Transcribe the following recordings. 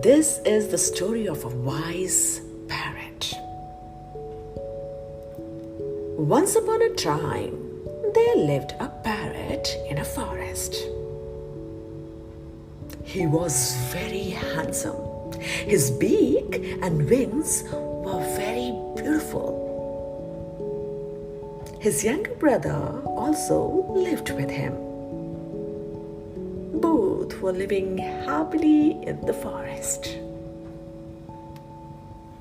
This is the story of a wise parrot. Once upon a time, there lived a parrot in a forest. He was very handsome. His beak and wings were very beautiful. His younger brother also lived with him. Both were living happily in the forest.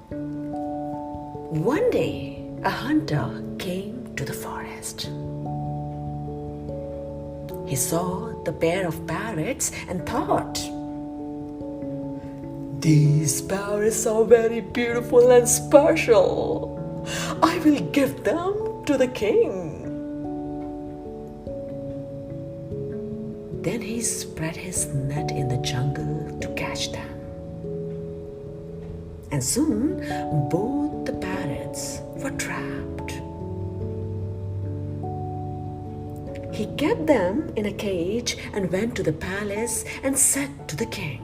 One day, a hunter came to the forest. He saw the pair of parrots and thought, "These parrots are very beautiful and special. I will give them to the king." Then he spread his net in the jungle to catch them. And soon both the parrots were trapped. He kept them in a cage and went to the palace and said to the king,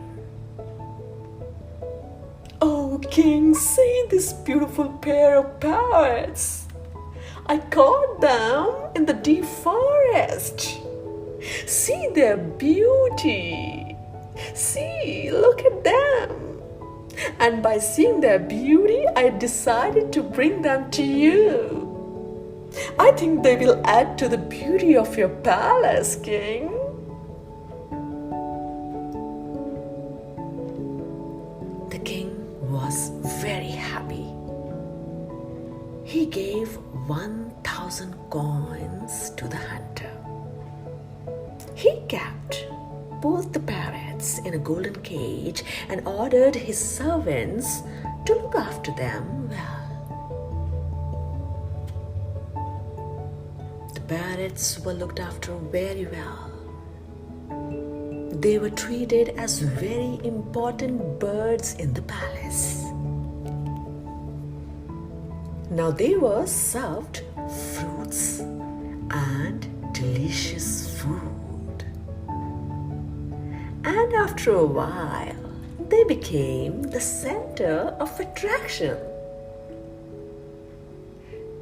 "Oh, king, see this beautiful pair of parrots. I caught them in the deep forest. See their beauty. See, look at them. And by seeing their beauty, I decided to bring them to you. I think they will add to the beauty of your palace, king." The king was very happy. He gave 1,000 coins to the hunter. He kept both the parrots in a golden cage and ordered his servants to look after them well. The parrots were looked after very well. They were treated as very important birds in the palace. Now they were served fruits and delicious food. And after a while, they became the center of attraction.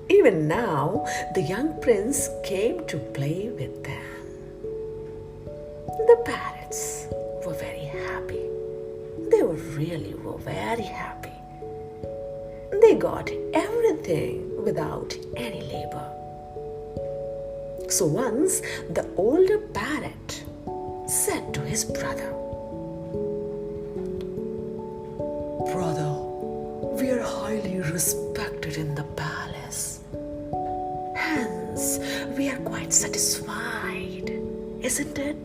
Even now, the young prince came to play with them. The parrots were very happy. They were very happy. They got everything without any labor. So once the older parrot said to his brother, "Brother, we are highly respected in the palace. Hence, we are quite satisfied, isn't it?"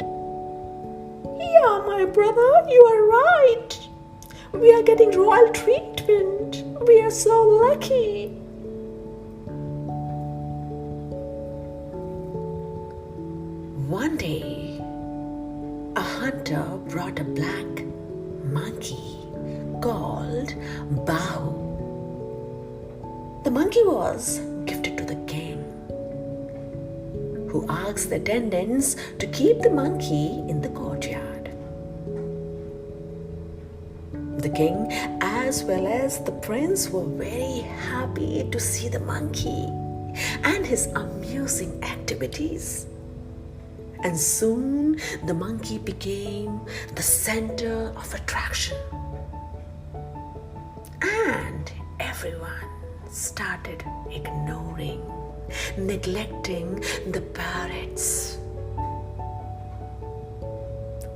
"Yeah, my brother, you are right. We are getting royal treatment. We are so lucky." One day, a hunter brought a black monkey called Bahu. The monkey was gifted to the king, who asked the attendants to keep the monkey in the courtyard. The king as well as the prince were very happy to see the monkey and his amusing activities. And soon the monkey became the center of attraction. And everyone started ignoring, neglecting the parrots.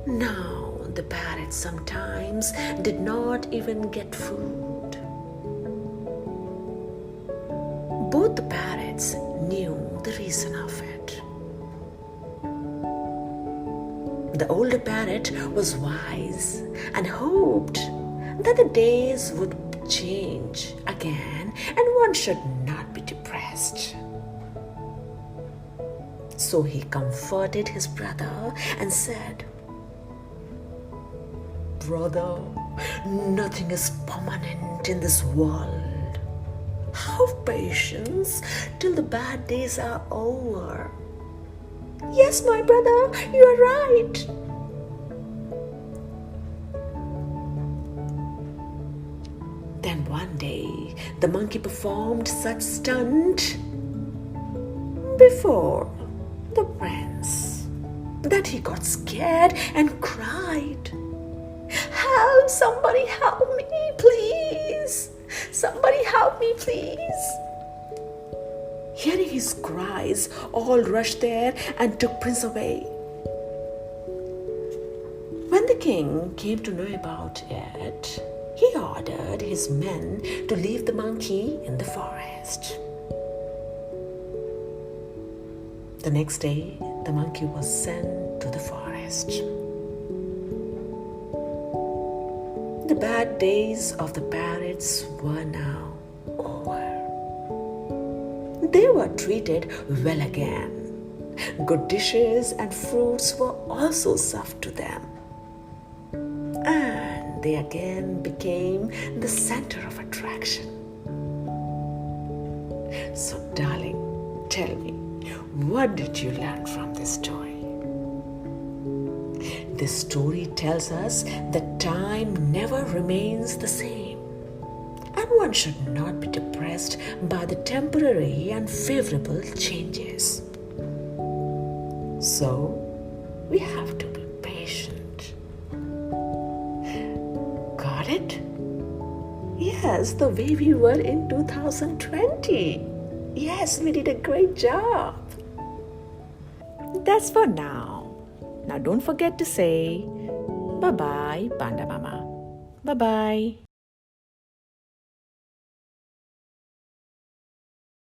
Now the parrots sometimes did not even get food. Both the parrots knew the reason of it. The older parrot was wise and hoped that the days would change again and one should not be depressed. So he comforted his brother and said, "Brother, nothing is permanent in this world. Have patience till the bad days are over." "Yes, my brother, you are right." One day, the monkey performed such stunt before the prince that he got scared and cried, "Help! Somebody help me, please! Somebody help me, please!" Hearing his cries, all rushed there and took Prince away. When the king came to know about it, he ordered his men to leave the monkey in the forest. The next day, the monkey was sent to the forest. The bad days of the parrots were now over. They were treated well again. Good dishes and fruits were also served to them. And they again became the center of attraction. So, darling, tell me, what did you learn from this story? This story tells us that time never remains the same, and one should not be depressed by the temporary unfavorable changes. So, we have to be patient. Got it? Yes, the way we were in 2020. Yes, we did a great job. That's for now. Now don't forget to say bye-bye, Panda Mama. Bye-bye.